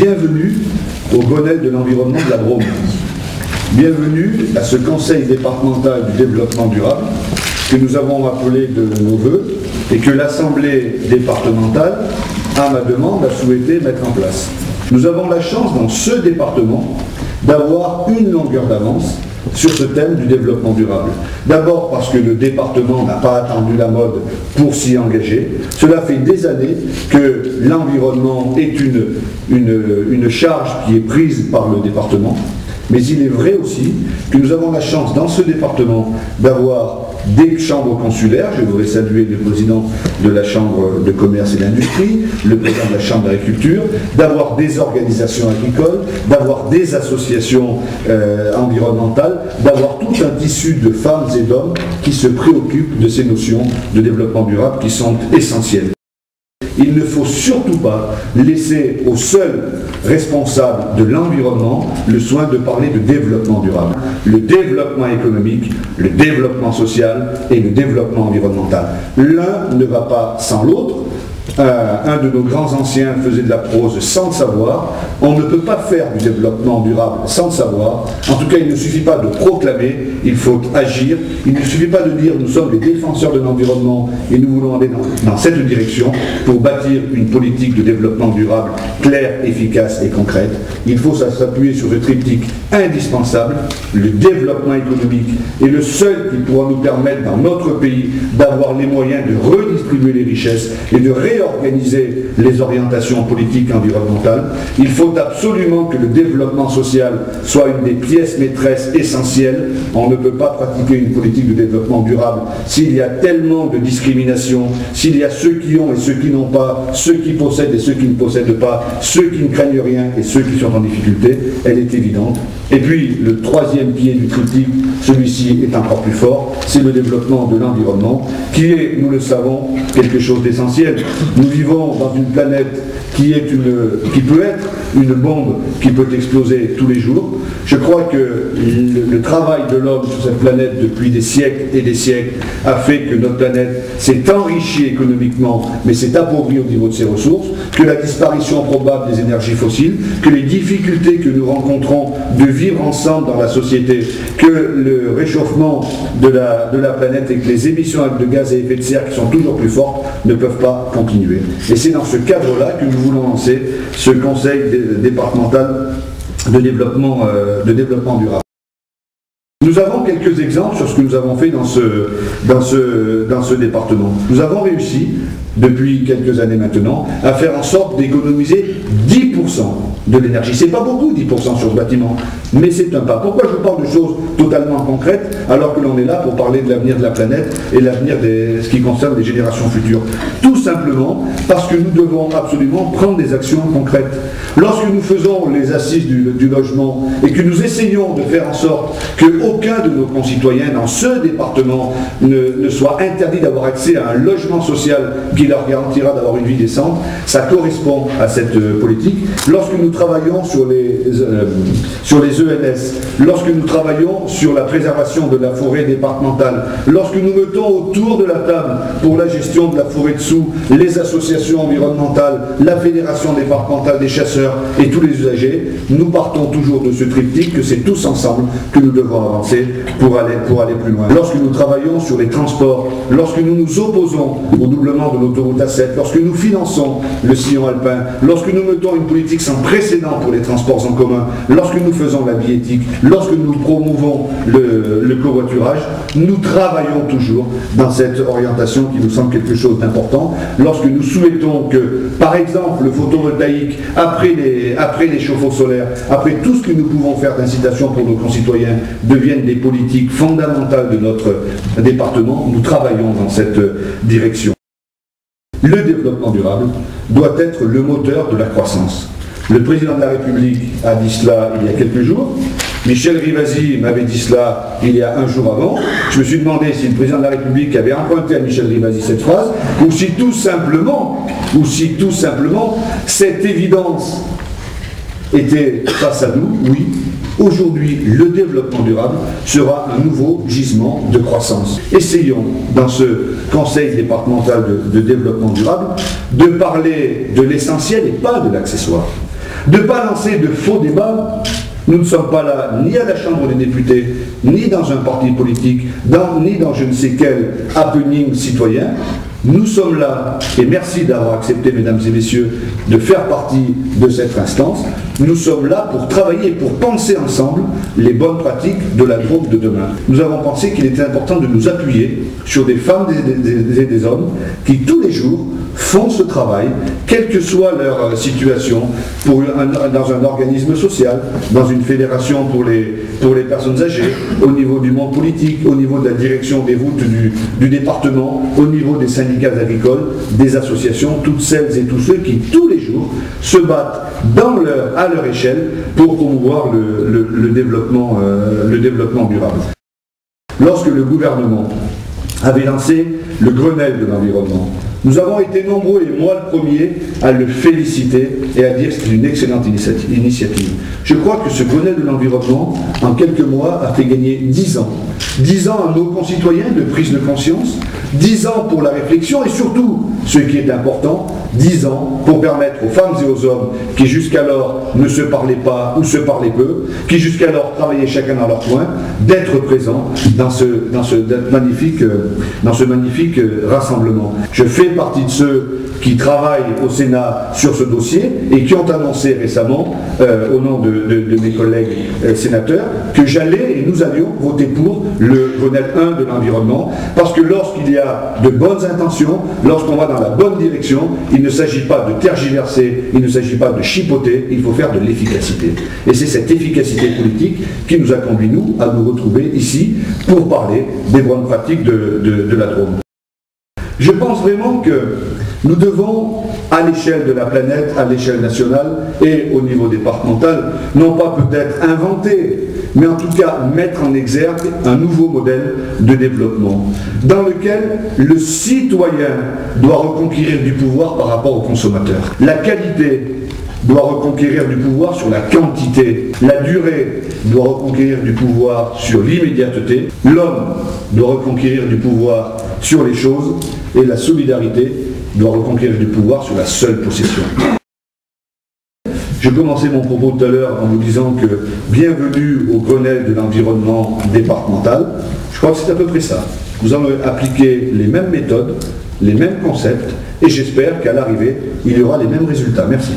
Bienvenue au Grenelle de l'environnement de la Drôme. Bienvenue à ce Conseil départemental du développement durable que nous avons appelé de nos voeux et que l'Assemblée départementale, à ma demande, a souhaité mettre en place. Nous avons la chance dans ce département d'avoir une longueur d'avance sur ce thème du développement durable. D'abord parce que le département n'a pas attendu la mode pour s'y engager. Cela fait des années que l'environnement est une charge qui est prise par le département. Mais il est vrai aussi que nous avons la chance dans ce département d'avoir des chambres consulaires. Je voudrais saluer le président de la Chambre de commerce et d'industrie, le président de la Chambre d'agriculture, d'avoir des organisations agricoles, d'avoir des associations environnementales, d'avoir tout un tissu de femmes et d'hommes qui se préoccupent de ces notions de développement durable qui sont essentielles. Il ne faut surtout pas laisser aux seuls responsables de l'environnement le soin de parler de développement durable. Le développement économique, le développement social et le développement environnemental. L'un ne va pas sans l'autre. Un de nos grands anciens faisait de la prose sans le savoir. On ne peut pas faire du développement durable sans le savoir. En tout cas, il ne suffit pas de proclamer, il faut agir. Il ne suffit pas de dire nous sommes les défenseurs de l'environnement et nous voulons aller dans cette direction pour bâtir une politique de développement durable claire, efficace et concrète. Il faut s'appuyer sur ce triptyque indispensable. Le développement économique est le seul qui pourra nous permettre dans notre pays d'avoir les moyens de redistribuer les richesses et de réorganiser les orientations politiques et environnementales. Il faut absolument que le développement social soit une des pièces maîtresses essentielles. On ne peut pas pratiquer une politique de développement durable s'il y a tellement de discrimination, s'il y a ceux qui ont et ceux qui n'ont pas, ceux qui possèdent et ceux qui ne possèdent pas, ceux qui ne craignent rien et ceux qui sont en difficulté. Elle est évidente. Et puis, le troisième pied du triptyque, celui-ci est encore plus fort, c'est le développement de l'environnement, qui est, nous le savons, quelque chose d'essentiel. Nous vivons dans une planète qui peut être une bombe qui peut exploser tous les jours. Je crois que le travail de l'homme sur cette planète depuis des siècles et des siècles a fait que notre planète s'est enrichie économiquement, mais s'est appauvrie au niveau de ses ressources, que la disparition probable des énergies fossiles, que les difficultés que nous rencontrons de vivre ensemble dans la société, que le réchauffement de la planète et que les émissions de gaz à effet de serre qui sont toujours plus fortes ne peuvent pas continuer. Et c'est dans ce cadre-là que nous voulons lancer ce Conseil départemental de développement durable. Nous avons quelques exemples sur ce que nous avons fait dans ce département. Nous avons réussi, depuis quelques années maintenant, à faire en sorte d'économiser 10% de l'énergie. C'est pas beaucoup, 10% sur ce bâtiment, mais c'est un pas. Pourquoi je vous parle de choses totalement concrètes alors que l'on est là pour parler de l'avenir de la planète et l'avenir de ce qui concerne les générations futures? Tout simplement parce que nous devons absolument prendre des actions concrètes. Lorsque nous faisons les assises du logement et que nous essayons de faire en sorte qu'aucun de nos concitoyens dans ce département ne soit interdit d'avoir accès à un logement social qui leur garantira d'avoir une vie décente, ça correspond à cette politique. Lorsque nous travaillons sur les ENS, lorsque nous travaillons sur la préservation de la forêt départementale, lorsque nous mettons autour de la table pour la gestion de la forêt dessous les associations environnementales, la fédération départementale des chasseurs et tous les usagers, nous partons toujours de ce triptyque que c'est tous ensemble que nous devons avancer pour aller plus loin. Lorsque nous travaillons sur les transports, lorsque nous nous opposons au doublement de l'autoroute A7, lorsque nous finançons le sillon alpin, lorsque nous mettons une politique sans précédent pour les transports en commun, lorsque nous faisons la biéthique, lorsque nous promouvons le covoiturage, nous travaillons toujours dans cette orientation qui nous semble quelque chose d'important. Lorsque nous souhaitons que, par exemple, le photovoltaïque, après les chauffe-eau solaires, après tout ce que nous pouvons faire d'incitation pour nos concitoyens, deviennent des politiques fondamentales de notre département, nous travaillons dans cette direction. Le développement durable doit être le moteur de la croissance. Le président de la République a dit cela il y a quelques jours. Michel Rivasi m'avait dit cela il y a un jour avant. Je me suis demandé si le président de la République avait emprunté à Michel Rivasi cette phrase, ou si tout simplement cette évidence était face à nous. Oui, aujourd'hui, le développement durable sera un nouveau gisement de croissance. Essayons, dans ce Conseil départemental de développement durable, de parler de l'essentiel et pas de l'accessoire. de ne pas lancer de faux débats. Nous ne sommes pas là ni à la Chambre des députés, ni dans un parti politique, ni dans je ne sais quel happening citoyen. Nous sommes là, et merci d'avoir accepté, mesdames et messieurs, de faire partie de cette instance. Nous sommes là pour travailler, pour penser ensemble les bonnes pratiques de la Drôme de demain. Nous avons pensé qu'il était important de nous appuyer sur des femmes et des hommes qui, tous les jours, font ce travail, quelle que soit leur situation, dans un organisme social, dans une fédération pour les personnes âgées, au niveau du monde politique, au niveau de la direction des routes du département, au niveau des syndicats agricoles, des associations, toutes celles et tous ceux qui, tous les jours, se battent à leur échelle pour promouvoir le développement durable. Lorsque le gouvernement avait lancé le Grenelle de l'environnement, nous avons été nombreux, et moi le premier, à le féliciter et à dire que c'est une excellente initiative. Je crois que ce Grenelle de l'environnement, en quelques mois, a fait gagner 10 ans. 10 ans à nos concitoyens de prise de conscience, 10 ans pour la réflexion et surtout, ce qui est important, 10 ans pour permettre aux femmes et aux hommes qui jusqu'alors ne se parlaient pas ou se parlaient peu, qui jusqu'alors travaillaient chacun dans leur coin, d'être présents dans ce magnifique rassemblement. Je fais partie de ceux qui travaillent au Sénat sur ce dossier et qui ont annoncé récemment, au nom de mes collègues sénateurs, que j'allais et nous allions voter pour le Grenelle 1 de l'environnement, parce que lorsqu'il y a de bonnes intentions, lorsqu'on va dans la bonne direction, il ne s'agit pas de tergiverser, il ne s'agit pas de chipoter, il faut faire de l'efficacité. Et c'est cette efficacité politique qui nous a conduit, nous, à nous retrouver ici pour parler des bonnes pratiques de la Drôme. Je pense vraiment que nous devons, à l'échelle de la planète, à l'échelle nationale et au niveau départemental, non pas peut-être inventer, mais en tout cas mettre en exergue un nouveau modèle de développement, dans lequel le citoyen doit reconquérir du pouvoir par rapport au consommateur. La qualité doit reconquérir du pouvoir sur la quantité. La durée doit reconquérir du pouvoir sur l'immédiateté. L'homme doit reconquérir du pouvoir sur les choses. Et la solidarité doit reconquérir du pouvoir sur la seule possession. Je commençais mon propos tout à l'heure en vous disant que bienvenue au Grenelle de l'environnement départemental. Je crois que c'est à peu près ça. Nous allons appliquer les mêmes méthodes, les mêmes concepts, et j'espère qu'à l'arrivée, il y aura les mêmes résultats. Merci.